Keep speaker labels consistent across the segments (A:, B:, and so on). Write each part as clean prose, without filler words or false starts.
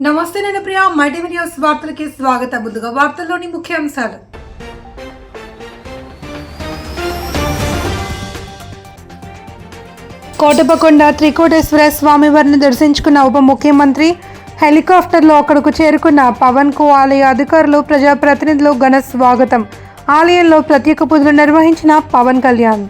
A: నమస్తే, నేను Priya. My TV news వార్తలకి స్వాగతం. ముందుగా వార్తల్లోని ముఖ్యాంశాలు. కోటపకొండ త్రికోటేశ్వర స్వామివారిని దర్శించుకున్న ఉప ముఖ్యమంత్రి. హెలికాప్టర్లో అక్కడకు చేరుకున్న పవన్ కు ఆలయ అధికారులు, ప్రజాప్రతినిధులు ఘన స్వాగతం. ఆలయంలో ప్రత్యేక పూజలు నిర్వహించిన పవన్ కళ్యాణ్.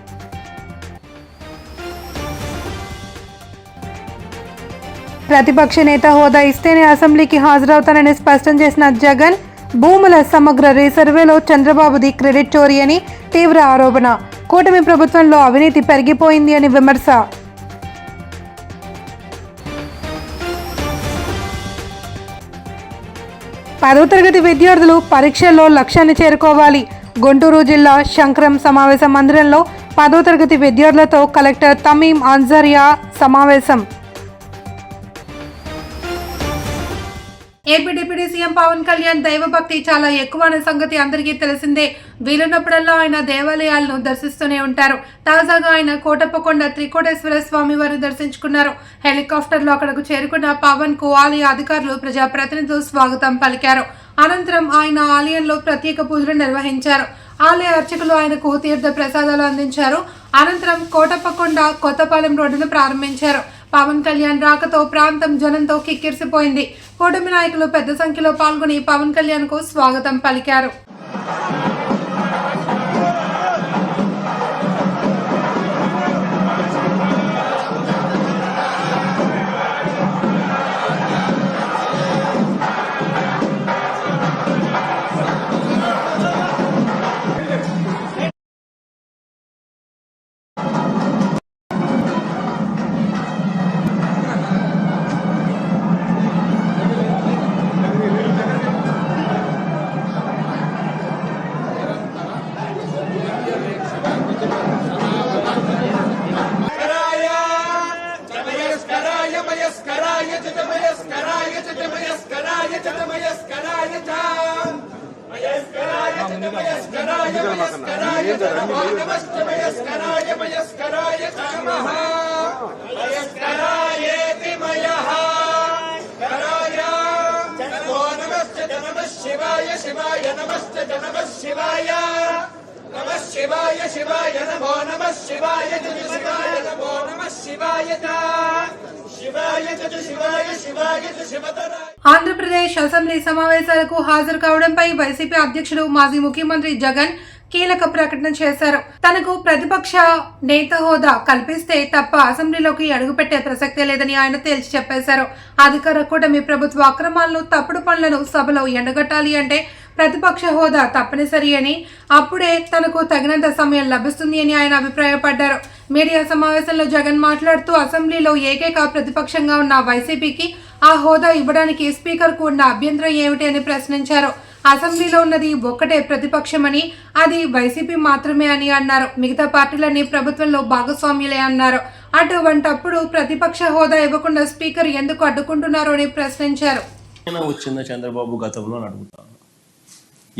A: ప్రతిపక్ష నేత హోదా ఇస్తేనే అసెంబ్లీకి హాజరవుతానని స్పష్టం చేసిన జగన్. భూముల సమగ్ర రీసర్వేలో చంద్రబాబుది క్రెడిట్ చోరీ అని తీవ్ర ఆరోపణ. కూటమి ప్రభుత్వంలో అవినీతి పెరిగిపోయింది అని విమర్శ. పదవ తరగతి విద్యార్థులు పరీక్షల్లో లక్ష్యాన్ని చేరుకోవాలి. గుంటూరు జిల్లా శంకరం సమావేశ మందిరంలో 10వ తరగతి విద్యార్థులతో కలెక్టర్ తమీం అన్సారియా సమావేశం. AP deputy CM Pawan Kalyan దైవభక్తి చాలా ఎక్కువ అనే సంగతి అందరికీ తెలిసిందే. వీలున్నప్పుడల్లా ఆయన దేవాలయాలను దర్శిస్తూనే ఉంటారు. తాజాగా ఆయన కోటప్పకొండ త్రికోటేశ్వర స్వామి వారిని దర్శించుకున్నారు. హెలికాప్టర్లో అక్కడకు చేరుకున్న పవన్ కు ఆలయ అధికారులు, ప్రజాప్రతినిధులు స్వాగతం పలికారు. అనంతరం ఆయన ఆలయంలో ప్రత్యేక పూజలు నిర్వహించారు. ఆలయ అర్చకులు ఆయనకు తీర్థ ప్రసాదాలు అందించారు. అనంతరం కోటప్పకొండ కొత్తపాలెం రోడ్డును ప్రారంభించారు. పవన్ కళ్యాణ్ రాకతో ప్రాంతం జనంతో కిక్కిరిసిపోయింది. కూటమి నాయకులు పెద్ద సంఖ్యలో పాల్గొని పవన్ కళ్యాణ్ కు స్వాగతం పలికారు.
B: శివాయ శివాయ నమస్తే నమః శివాయ నమః శివాయ శివాయ నమో నమః శివాయ శివాయ నమో నమః శివాయ శివాయ శివాయ శివాయ శివతర.
A: ఆంధ్రప్రదేశ్ అసెంబ్లీ సమావేశాలకు హాజరు కావడంపై వైసీపీ అధ్యక్షుడు, మాజీ ముఖ్యమంత్రి జగన్ కీలక ప్రకటన చేశారు. తనకు ప్రతిపక్ష నేత హోదా కల్పిస్తే తప్ప అసెంబ్లీలోకి అడుగుపెట్టే ప్రసక్తే లేదని ఆయన తేల్చి చెప్పేశారు. అధికార కూటమి ప్రభుత్వ అక్రమాలను, తప్పుడు పనులను సభలో ఎండగట్టాలి అంటే ప్రతిపక్ష హోదా తప్పనిసరి అని, అప్పుడే తనకు తగినంత సమయం లభిస్తుంది అని ఆయన అభిప్రాయపడ్డారు. మీడియా సమావేశంలో జగన్ మాట్లాడుతూ అసెంబ్లీలో ఏకైక ప్రతిపక్షంగా ఉన్న వైసీపీకి ఆ హోదా ఇవ్వడానికి స్పీకర్కు ఉన్న అభ్యంతరం ఏమిటి అని ప్రశ్నించారు. అసెంబ్లీలో ఉన్నది ఒక్కటే ప్రతిపక్షమని, అది వైసీపీ మాత్రమే అని అన్నారు. మిగతా పార్టీలన్నీ ప్రభుత్వంలో భాగస్వామ్యులే అన్నారు. అటువంటప్పుడు ప్రతిపక్ష హోదా ఇవ్వకుండా స్పీకర్ ఎందుకు అడ్డుకుంటున్నారు అని ప్రశ్నించారు.
C: వచ్చిందా చంద్రబాబు గతంలో అడుగుతాను.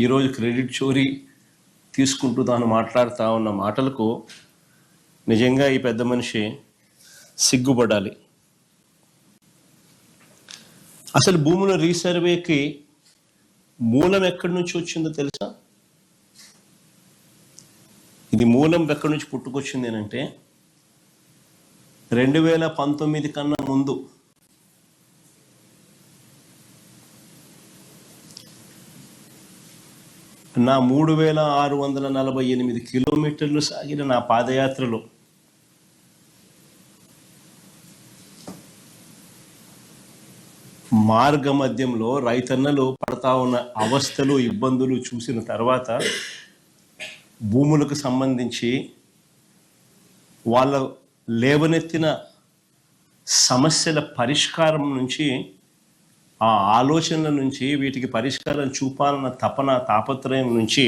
C: ఈరోజు క్రెడిట్ చోరీ తీసుకుంటూ తాను మాట్లాడుతూ ఉన్న మాటలకు నిజంగా ఈ పెద్ద మనిషి సిగ్గుపడాలి. అసలు భూముల రీసర్వేకి మూలం ఎక్కడి నుంచి వచ్చిందో తెలుసా? ఇది మూలం ఎక్కడి నుంచి పుట్టుకొచ్చింది అంటే 2019 కన్నా ముందు నా 3648 కిలోమీటర్లు సాగిన నా పాదయాత్రలో మార్గ మధ్యంలో రైతన్నలు పడతా ఉన్న అవస్థలు, ఇబ్బందులు చూసిన తర్వాత భూములకు సంబంధించి వాళ్ళ లేవనెత్తిన సమస్యల పరిష్కారం నుంచి, ఆ ఆలోచనల నుంచి, వీటికి పరిష్కారం చూపాలన్న తపన, తాపత్రయం నుంచి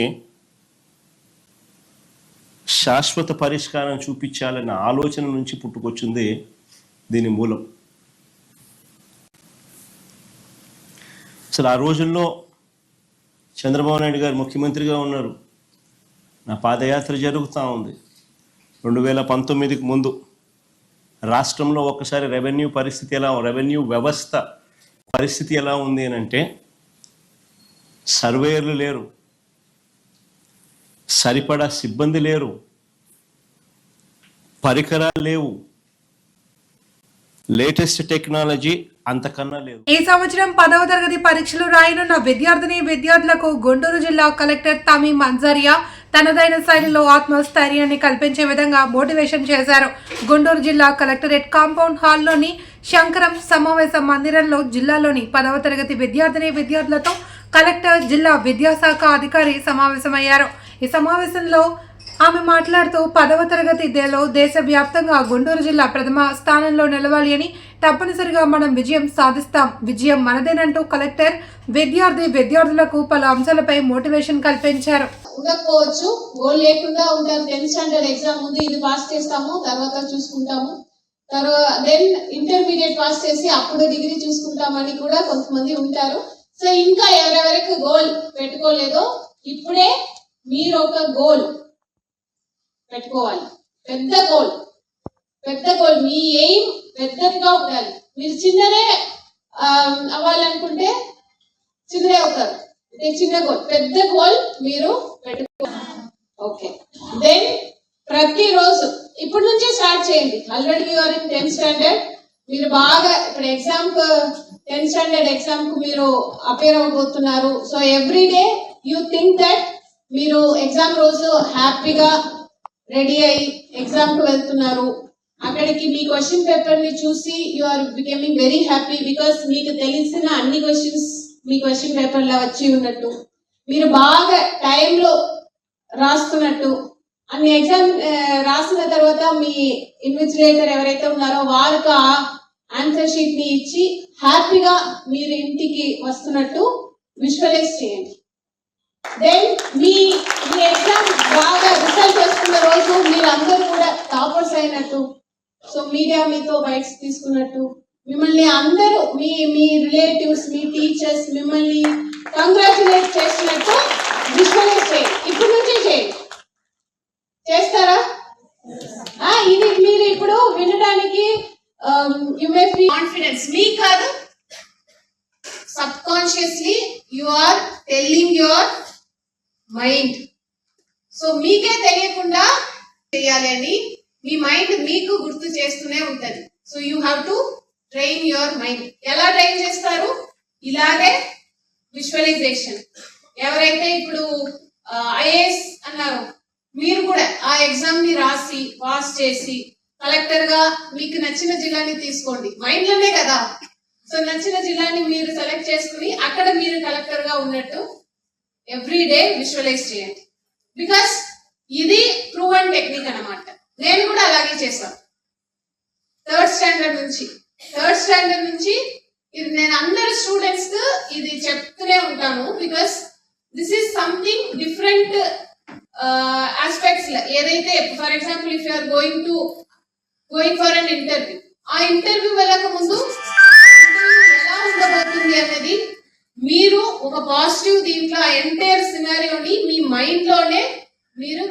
C: శాశ్వత పరిష్కారం చూపించాలన్న ఆలోచన నుంచి పుట్టుకొచ్చింది దీని మూలం. అసలు ఆ రోజుల్లో చంద్రబాబు నాయుడు గారు ముఖ్యమంత్రిగా ఉన్నారు. నా పాదయాత్ర జరుగుతూ ఉంది. 2019కి ముందు రాష్ట్రంలో ఒక్కసారి రెవెన్యూ పరిస్థితి ఎలా, రెవెన్యూ వ్యవస్థ పరిస్థితి ఎలా ఉంది అని అంటే సర్వేయర్లు లేరు, సరిపడా సిబ్బంది లేరు, పరికరాలు లేవు, లేటెస్ట్ టెక్నాలజీ అంతకన్నా లేదు.
A: ఈ సంవత్సరం 10వ తరగతి పరీక్షలు రాయనున్న విద్యార్థులకు గుంటూరు జిల్లా కలెక్టర్ తమీం అన్సారియా తనదైన శైలిలో ఆత్మస్థైర్యాన్ని కల్పించే విధంగా మోటివేషన్ చేశారు. గుంటూరు జిల్లా కలెక్టరేట్ కాంపౌండ్ హాల్లోని శంకరం సమావేశ మందిరంలో జిల్లాలోని 10వ తరగతి విద్యార్థులతో కలెక్టర్, జిల్లా విద్యాశాఖ అధికారి సమావేశమయ్యారు. ఈ సమావేశంలో ఆమె మాట్లాడుతూ 10వ తరగతిలో దేశవ్యాప్తంగా గుంటూరు జిల్లా ప్రథమ స్థానంలో నిలవాలి అని, తప్పనిసరిగా మనం విజయం సాధిస్తాం, విజయం మనదేనంటూ కలెక్టర్ విద్యార్థులకు పలు అంశాలపై మోటివేషన్ కల్పించారు.
D: ఉండకపోవచ్చు, గోల్ లేకుండా ఉంటారు. 10th స్టాండర్డ్ ఎగ్జామ్ ముందు ఇది పాస్ చేస్తాము, తర్వాత చూసుకుంటాము, తర్వాత దెన్ ఇంటర్మీడియట్ పాస్ చేసి అప్పుడు డిగ్రీ చూసుకుంటామని కూడా కొంతమంది ఉంటారు. సో ఇంకా ఎవరెవరికి గోల్ పెట్టుకోలేదో ఇప్పుడే మీరు ఒక గోల్ పెట్టుకోవాలి. పెద్ద గోల్, మీ ఎయిమ్ పెద్దగా ఉండాలి. మీరు చిన్నదే అవ్వాలనుకుంటే చిన్నదే అవుతారు. చిన్న గోల్, పెద్ద గోల్ మీరు పెట్టుకోవాలి. ఓకే, దెన్ ప్రతిరోజు ఇప్పటి నుంచే స్టార్ట్ చేయండి. Already you're in 10th standard. మీరు బాగా ఇప్పుడు ఎగ్జామ్ 10th స్టాండర్డ్ ఎగ్జామ్ కు మీరు అపేర్ అవ్వబోతున్నారు. So every day you think that మీరు ఎగ్జామ్ రోజు హ్యాపీగా రెడీ అయ్యి ఎగ్జామ్ కు వెళ్తున్నారు. అక్కడికి మీ క్వశ్చన్ పేపర్ ని చూసి you are becoming very happy, because మీకు తెలిసిన అన్ని క్వశ్చన్స్ మీ క్వశ్చన్ పేపర్ లో వచ్చి ఉన్నట్టు, మీరు బాగా టైంలో రాస్తున్నట్టు, అన్ని ఎగ్జామ్ రాసిన తర్వాత మీ ఇన్విజిలేటర్ ఎవరైతే ఉన్నారో వారికి ఆన్సర్ షీట్ ని ఇచ్చి హ్యాపీగా మీరు ఇంటికి వస్తున్నట్టు విజువలైజ్ చేయండి. దెన్ మీ ఎగ్జామ్ బాగా రిజల్ట్ వస్తున్న రోజు మీరు అందరూ కూడా టాపర్స్ అయినట్టు, సో మీడియా మీతో బైట్స్ తీసుకున్నట్టు, మిమ్మల్ని అందరూ మీ రిలేటివ్స్, మీ టీచర్స్ మిమ్మల్ని కంగ్రాచులేట్ చేసినట్టు విజువలైజ్ చేయండి. ఇప్పటి నుంచే చేయండి. చేస్తారా? ఇది మీరు ఇప్పుడు వినడానికి యు మే ఫీల్ కాన్ఫిడెన్స్. మీ కాదు, subconsciously you are telling your mind. So మీకే తెలియకుండా చేయాలి అని మీ మైండ్ మీకు గుర్తు చేస్తూనే ఉంటది. So you have to train your mind. ఎలా ట్రైన్ చేస్తారు? ఇలాగే విజువలైజేషన్. ఎవరైతే ఇప్పుడు ఐఏఎస్ అన్నారు, మీరు కూడా ఆ ఎగ్జామ్ ని రాసి పాస్ చేసి కలెక్టర్ గా మీకు నచ్చిన జిల్లాని తీసుకోండి. మైండ్ లోనే కదా. సో నచ్చిన జిల్లాని మీరు సెలెక్ట్ చేసుకుని అక్కడ మీరు కలెక్టర్ గా ఉన్నట్టు ఎవ్రీ డే విజువలైజ్ చేయండి. బికాస్ ఇది ప్రూవన్ టెక్నిక్ అన్నమాట. నేను కూడా అలాగే చేశాను. థర్డ్ స్టాండర్డ్ నుంచి ఇది నేను అందరి స్టూడెంట్స్ ఇది చెప్తూనే ఉంటాను. Because this is something different aspects. ఏదైతే for example if you are going for an interview, ఆ ఇంటర్వ్యూ వెళ్ళక ముందు ఎలా ఉండబోతుంది అన్నది మీరు ఒక పాజిటివ్ దీంట్లో ఎంటైర్ సినారియోని మీ మైండ్ లోనే మీరు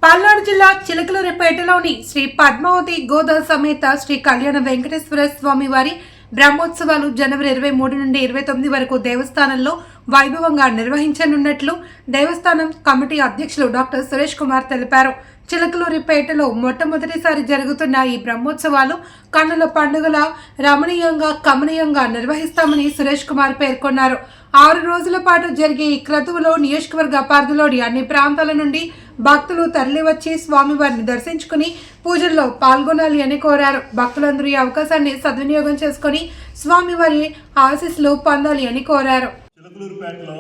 A: పల్నాడు జిల్లా చిలకలూరిపేటలోని శ్రీ పద్మావతి గోదా సమేత శ్రీ కళ్యాణ వెంకటేశ్వర స్వామి వారి బ్రహ్మోత్సవాలు జనవరి 23 నుండి 29 వరకు దేవస్థానంలో వైభవంగా నిర్వహించనున్నట్లు దేవస్థానం కమిటీ అధ్యక్షులు డాక్టర్ సురేష్ కుమార్ తెలిపారు. చిలకలూరిపేటలో మొట్టమొదటిసారి జరుగుతున్న ఈ బ్రహ్మోత్సవాలు కన్నుల పండుగల కమనీయంగా నిర్వహిస్తామని సురేష్ కుమార్ పేర్కొన్నారు. 6 రోజుల పాటు జరిగే ఈ క్రతువులో నియోజకవర్గ పరిధిలోని అన్ని ప్రాంతాల నుండి భక్తులు తరలివచ్చి స్వామివారిని దర్శించుకుని పూజల్లో పాల్గొనాలి అని కోరారు. భక్తులందరూ ఈ అవకాశాన్ని సద్వినియోగం చేసుకుని స్వామివారి ఆశీస్సులు పొందాలి అని కోరారు.
E: చిలకలూరుపేటలో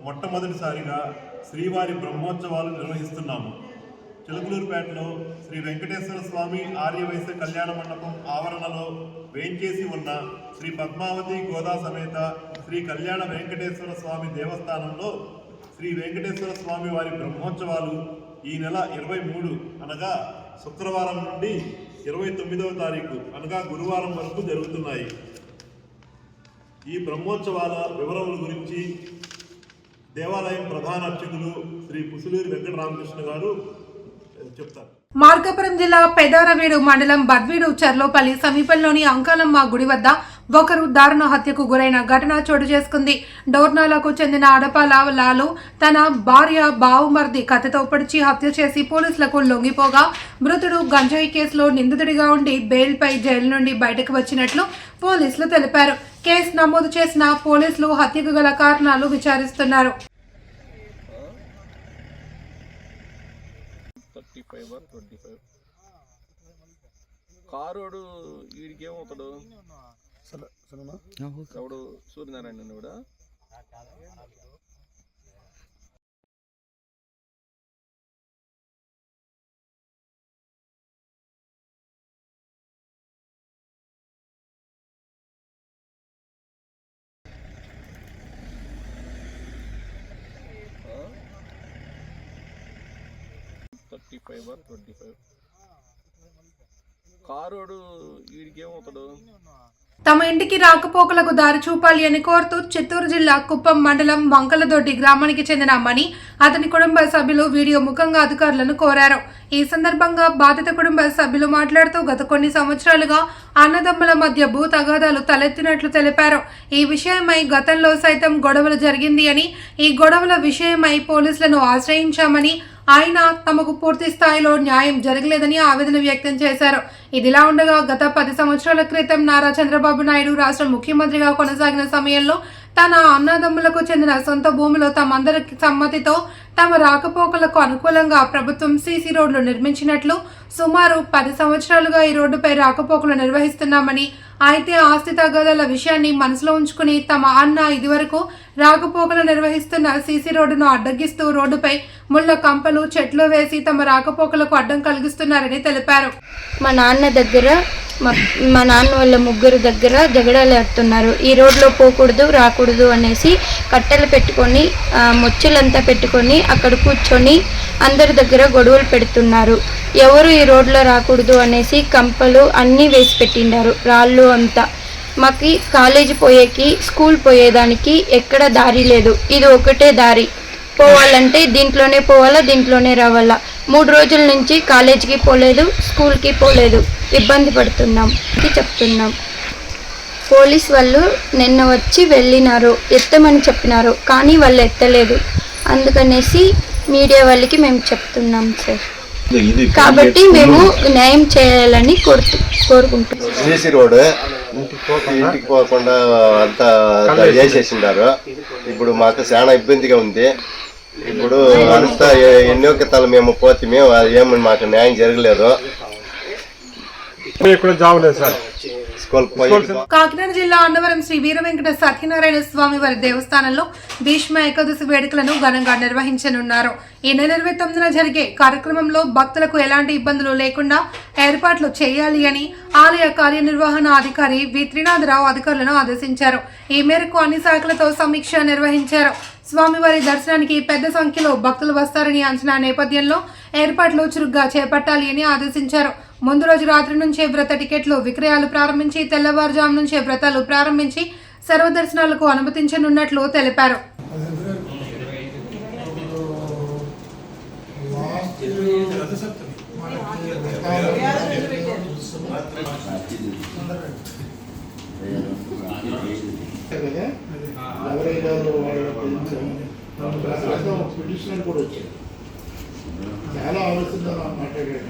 E: మొట్టమొదటిసారిగా శ్రీవారి బ్రహ్మోత్సవాలు నిర్వహిస్తున్నాము. చిలకలూరుపేటలో శ్రీ వెంకటేశ్వర స్వామి ఆర్యవైశ్య కళ్యాణ మండపం ఆవరణలో వేంచేసి ఉన్న శ్రీ పద్మావతి గోదా సమేత శ్రీ కళ్యాణ వెంకటేశ్వర స్వామి దేవస్థానంలో శ్రీ వెంకటేశ్వర స్వామి వారి బ్రహ్మోత్సవాలు ఈ నెల 23 అనగా శుక్రవారం నుండి 29వ తారీఖు అనగా గురువారం వరకు జరుగుతున్నాయి. ఈ బ్రహ్మోత్సవాల వివరముల గురించి దేవాలయం ప్రధాన అర్చకులు శ్రీ పుసులూరి వెంకటరామకృష్ణ గారు చెప్తారు.
A: మార్కాపురం జిల్లా పెదారవీడు మండలం బద్వీడు చర్లోపల్లి సమీపంలోని అంకాలమ్మ గుడి వద్ద ఒకరు దారుణ హత్యకు గురైన ఘటన చోటు చేసుకుంది. డోర్నాలకు చెందిన అడపాల లాలు తన భార్య బావుమర్ది కత్తితో పొడిచి హత్య చేసి పోలీసులకు లొంగిపోగా మృతుడు గంజాయి కేసులో నిందితుడిగా ఉండి బెయిల్పై జైలు నుండి బయటకు వచ్చినట్లు పోలీసులు తెలిపారు. కేసు నమోదు చేసిన పోలీసులు హత్యకు గల కారణాలు విచారిస్తున్నారు.
F: 35 కారోడు వీడికి ఏమవుతాడు ఎవడు సూర్యనారాయణ కూడా కారోడు వీడికి ఏమవుతాడు
A: తమ ఇంటికి రాకపోకలకు దారి చూపాలి అని కోరుతూ చిత్తూరు జిల్లా కుప్పం మండలం వంకలదొడ్డి గ్రామానికి చెందిన మణి అతని కుటుంబ సభ్యులు వీడియో ముఖంగా అధికారులను కోరారు. ఈ సందర్భంగా బాధిత కుటుంబ సభ్యులు మాట్లాడుతూ గత కొన్ని సంవత్సరాలుగా అన్నదమ్ముల మధ్య భూ తగాదాలు తలెత్తినట్లు తెలిపారు. ఈ విషయమై గతంలో సైతం గొడవలు జరిగింది అని, ఈ గొడవల విషయమై పోలీసులను ఆశ్రయించామని, ఆయన తమకు పూర్తి స్థాయిలో న్యాయం జరగలేదని ఆవేదన వ్యక్తం చేశారు. ఇదిలా ఉండగా గత 10 సంవత్సరాల క్రితం నారా చంద్రబాబు నాయుడు రాష్ట్ర ముఖ్యమంత్రిగా కొనసాగిన సమయంలో తన అన్నదమ్ములకు చెందిన సొంత భూమిలో తమందరి సమ్మతితో తమ రాకపోకలకు అనుకూలంగా ప్రభుత్వం సీసీ రోడ్లు నిర్మించినట్లు, సుమారు 10 సంవత్సరాలుగా ఈ రోడ్డుపై రాకపోకలు నిర్వహిస్తున్నామని, అయితే ఆస్తి తగాదాల విషయాన్ని మనసులో ఉంచుకుని తమ అన్న ఇదివరకు రాకపోకలు నిర్వహిస్తున్న సీసీ రోడ్డును అడ్డగిస్తూ రోడ్డుపై ముళ్ళ కంపలు, చెట్లు వేసి తమ రాకపోకలకు అడ్డం కలిగిస్తున్నారని తెలిపారు.
G: మా నాన్న దగ్గర మా నాన్న వాళ్ళ ముగ్గురు దగ్గర జగడాలాడుతున్నారు. ఈ రోడ్లో పోకూడదు, రాకూడదు అనేసి కట్టెలు పెట్టుకొని మొచ్చులంతా పెట్టుకొని అక్కడ కూర్చొని అందరి దగ్గర గొడవలు పెడుతున్నారు. ఎవరు ఈ రోడ్లో రాకూడదు అనేసి కంపలు అన్నీ వేసి పెట్టిండారు, రాళ్ళు అంతా. మాకు కాలేజీ పోయేకి, స్కూల్ పోయేదానికి ఎక్కడ దారి లేదు. ఇది ఒకటే దారి. పోవాలంటే దీంట్లోనే పోవాలా, దీంట్లోనే రావాలా. 3 రోజుల నుంచి కాలేజీకి పోలేదు, స్కూల్కి పోలేదు, ఇబ్బంది పడుతున్నాం చెప్తున్నాం. పోలీస్ వాళ్ళు నిన్న వచ్చి వెళ్ళినారు, ఎత్తమని చెప్పినారు, కానీ వాళ్ళు ఎత్తలేదు. అందుకనేసి మీడియా వాళ్ళకి మేము చెప్తున్నాం సార్. కాబట్టి మేము న్యాయం చేయాలని కోరుకుంటున్నాం.
H: సీసీ రోడ్ ఇంటికి పోకుండా అంతా చేసేసిండారు. ఇప్పుడు మాకు చాలా ఇబ్బందిగా ఉంది. ఇప్పుడు అంతా ఎన్నో కితాలు మేము పోతే ఏమని మాకు న్యాయం జరగలేదు.
A: కాకినాడ జిల్లా అన్నవరం శ్రీ వీర వెంకట సత్యనారాయణ స్వామి వారి దేవస్థానంలో భీష్మ ఏకాదశి వేడుకలను ఘనంగా నిర్వహించనున్నారు. ఈ నెల 29న జరిగే కార్యక్రమంలో భక్తులకు ఎలాంటి ఇబ్బందులు లేకుండా ఏర్పాట్లు చేయాలి అని ఆలయ కార్యనిర్వహణ అధికారి వి త్రినాథరావు అధికారులను ఆదేశించారు. ఈ మేరకు అన్ని శాఖలతో సమీక్ష నిర్వహించారు. స్వామివారి దర్శనానికి పెద్ద సంఖ్యలో భక్తులు వస్తారని అంచనా నేపథ్యంలో ఏర్పాట్లు చురుగ్గా చేపట్టాలి అని ఆదేశించారు. ముందు రోజు రాత్రి నుంచే వ్రత టికెట్లు విక్రయాలు ప్రారంభించి తెల్లవారుజాము నుంచే వ్రతాలు ప్రారంభించి సర్వదర్శనాలకు అనుమతించనున్నట్లు తెలిపారు.
I: పిటిషన్ కూడా వచ్చాయి. చాలా ఆలోచనతో మాట్లాడారు.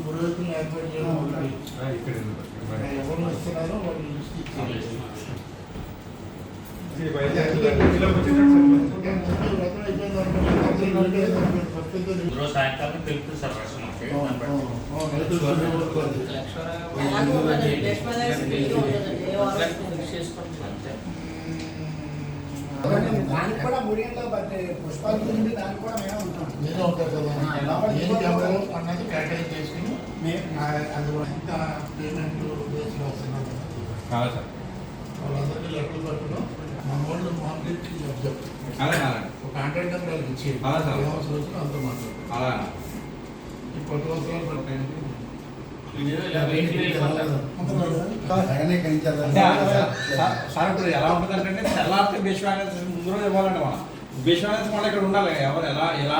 I: పురోహితులు ఏర్పాటు చేయడం ఎవరు వస్తున్నారో వాళ్ళు దానికి కూడా ముడిలో పుష్పాలు దానికి కూడా మేము ఉంటాం. నేను ఉంటాను కదా, అన్నది కేటాయించి చేసుకుని అందులో ఎంత పేమెంట్ బేస్లో వస్తున్నాం వాళ్ళందరికీ లెక్కలు పెట్టడం. మా వాళ్ళు మార్కెట్కి చెప్తాం. ఒక కాంట్రాక్ట్ నెంబర్ ఇచ్చి రోజులు అంతా మాట్లాడతాం. ఈ 10 సంవత్సరాలు పడతాయండి.
J: సార్ ఇప్పుడు ఎలా ఉంటుందంటే తెల్లారితే విశ్వాసం ముందు రోజు ఇవ్వాలండి. మనం విశ్వాసం మళ్ళీ ఇక్కడ ఉండాలి. ఎవరు ఎలా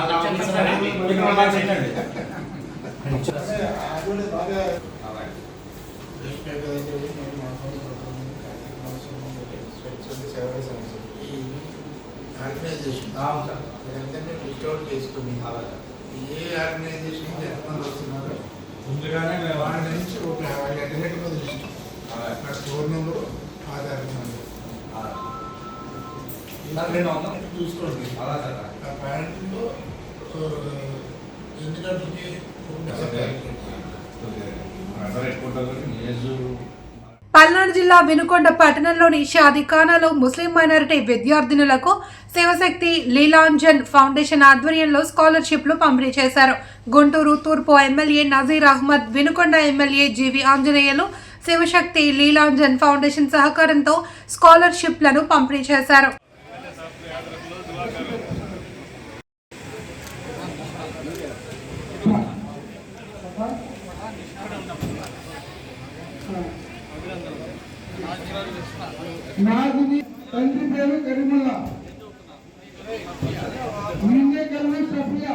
I: ఆర్గనైజేషన్ మీరందరినీ రిస్టోర్ చేసుకుని ఏ ఆర్గనైజేషన్ ఎంతమంది వస్తున్నారో
J: ముందుగానే
I: వాళ్ళ నుంచి ఒక 50 మీద list phone number Aadhaar number చూసుకోండి. ఆ ప్యారెంట్లో ఎన్ని గంటలకి
A: పల్నాడు జిల్లా వినుకొండ పట్టణంలోని షాదీఖానాలో ముస్లిం మైనారిటీ విద్యార్థినులకు శివశక్తి లీలాంజన్ ఫౌండేషన్ ఆధ్వర్యంలో స్కాలర్షిప్లు పంపిణీ చేశారు. గుంటూరు తూర్పు ఎమ్మెల్యే నజీర్ అహ్మద్, వినుకొండ ఎమ్మెల్యే జీవి ఆంజనేయులు శివశక్తి లీలాంజన్ ఫౌండేషన్ సహకారంతో స్కాలర్షిప్లను పంపిణీ చేశారు.
K: నాది తండ్రి పేరు కరీముల్లా, నిన్నే కరీము సఫియా.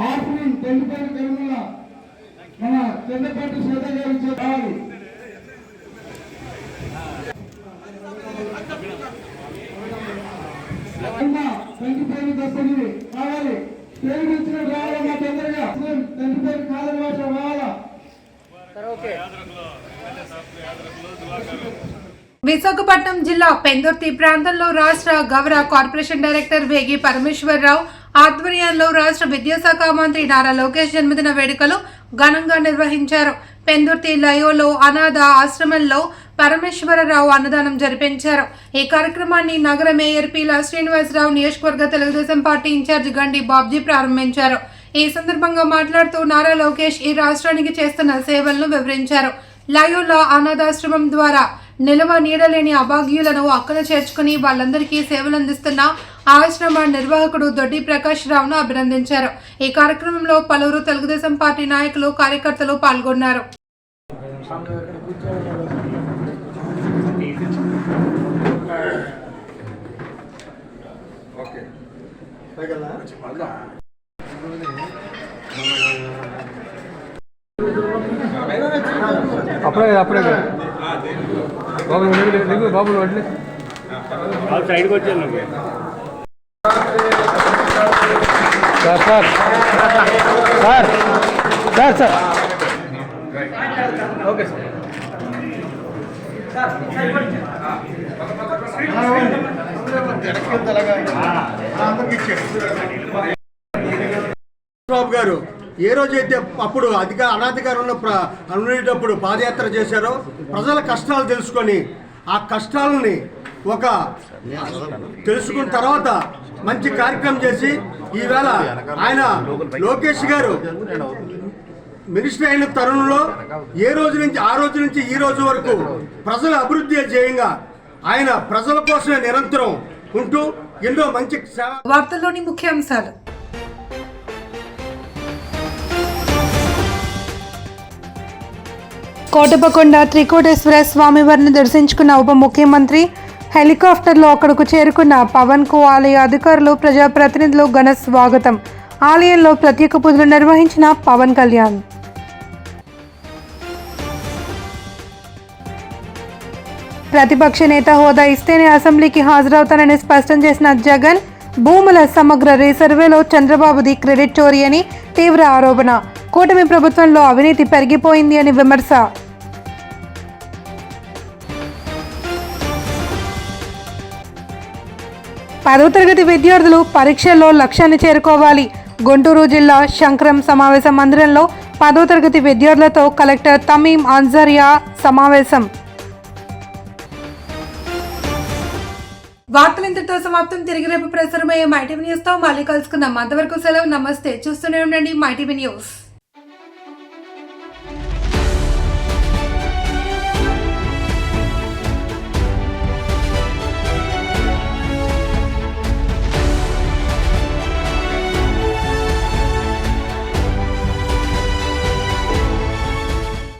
K: ఆఫ్రిన్ తండ్రి పేరు కరీముల్లా, మన చెన్నపాటి శ్వేత గారు చెప్పాలి. తండ్రి పేరు దస్తగిరి కావాలి, పేరు ఇచ్చిన రావాలమ్మా తొందరగా. తండ్రి పేరు కాదని భాష రావాలా.
A: విశాఖపట్నం జిల్లా పెందుర్తి ప్రాంతంలో రాష్ట్ర గౌరవ కార్పొరేషన్ డైరెక్టర్ వేగి పరమేశ్వరరావు ఆధ్వర్యంలో రాష్ట్ర విద్యాశాఖ మంత్రి నారా లోకేష్ జన్మదిన వేడుకలు ఘనంగా నిర్వహించారు. పెందుర్తి లయోలో అనాథ ఆశ్రమంలో పరమేశ్వరరావు అన్నదానం జరిపించారు. ఈ కార్యక్రమాన్ని నగర మేయర్ పీలా శ్రీనివాసరావు, నియోజకవర్గ తెలుగుదేశం పార్టీ ఇన్ఛార్జ్ గండి బాబ్జీ ప్రారంభించారు. ఈ సందర్భంగా మాట్లాడుతూ నారా లోకేష్ ఈ రాష్ట్రానికి చేస్తున్న సేవలను వివరించారు. లయోలా అనాథాశ్రమం ద్వారా నిలవ నీడలేని అభాగ్యులను అక్కన చేర్చుకుని వాళ్ళందరికీ సేవలందిస్తున్న ఆశ్రమ నిర్వాహకుడు దొడ్డి ప్రకాష్ రావును అభినందించారు. ఈ కార్యక్రమంలో పలువురు తెలుగుదేశం పార్టీ నాయకులు, కార్యకర్తలు పాల్గొన్నారు.
K: అప్పుడే బాబు వడ్లే సైడ్కి వచ్చాను. Sir sir sir sir sir okay sir.
L: బాబు గారు ఏ రోజైతే అప్పుడు అనాధికారంలో ఉండేటప్పుడు పాదయాత్ర చేశారో ప్రజల కష్టాలు తెలుసుకొని ఆ కష్టాలని తెలుసుకున్న తర్వాత మంచి కార్యక్రమం చేసి ఈవేళ ఆయన లోకేష్ గారు మినిస్టర్ అయిన తరుణంలో ఆ రోజు నుంచి ఈ రోజు వరకు ప్రజల అభివృద్ధి ధ్యేయంగా ఆయన ప్రజల కోసమే నిరంతరం ఉంటూ ఎన్నో మంచి సేవ.
A: వార్తల్లోని ముఖ్యాంశాలు. కోటపకొండ త్రికోటేశ్వర స్వామివారిని దర్శించుకున్న ఉప ముఖ్యమంత్రి. హెలికాప్టర్లో అక్కడకు చేరుకున్న పవన్ కు ఆలయ అధికారులు, ప్రజాప్రతినిధులు ఘన స్వాగతం. ఆలయంలో ప్రత్యేక పూజలు నిర్వహించిన పవన్ కళ్యాణ్. ప్రతిపక్ష నేత హోదా ఇస్తేనే అసెంబ్లీకి హాజరవుతానని స్పష్టం చేసిన జగన్. భూముల సమగ్ర రీసర్వేలో చంద్రబాబుది క్రెడిట్ చోరీ అని తీవ్ర ఆరోపణ. కూటమి ప్రభుత్వంలో అవినీతి పెరిగిపోయింది అని విమర్శ. పదో తరగతి విద్యార్థులు పరీక్షల్లో లక్ష్యాన్ని చేరుకోవాలి. గుంటూరు జిల్లా శంకరం సమావేశ మందిరంలో 10వ తరగతి విద్యార్థులతో కలెక్టర్ తమీం అన్సారియా సమావేశం. వార్తలు ఇంతటితో సమాప్తం. తిరిగి రేపు ప్రసారమయ్యే మైటీవీ న్యూస్తో మళ్ళీ కలుసుకుందాం. అంతవరకు సెలవు. నమస్తే. చూస్తూనే ఉండండి మైటీవీ న్యూస్.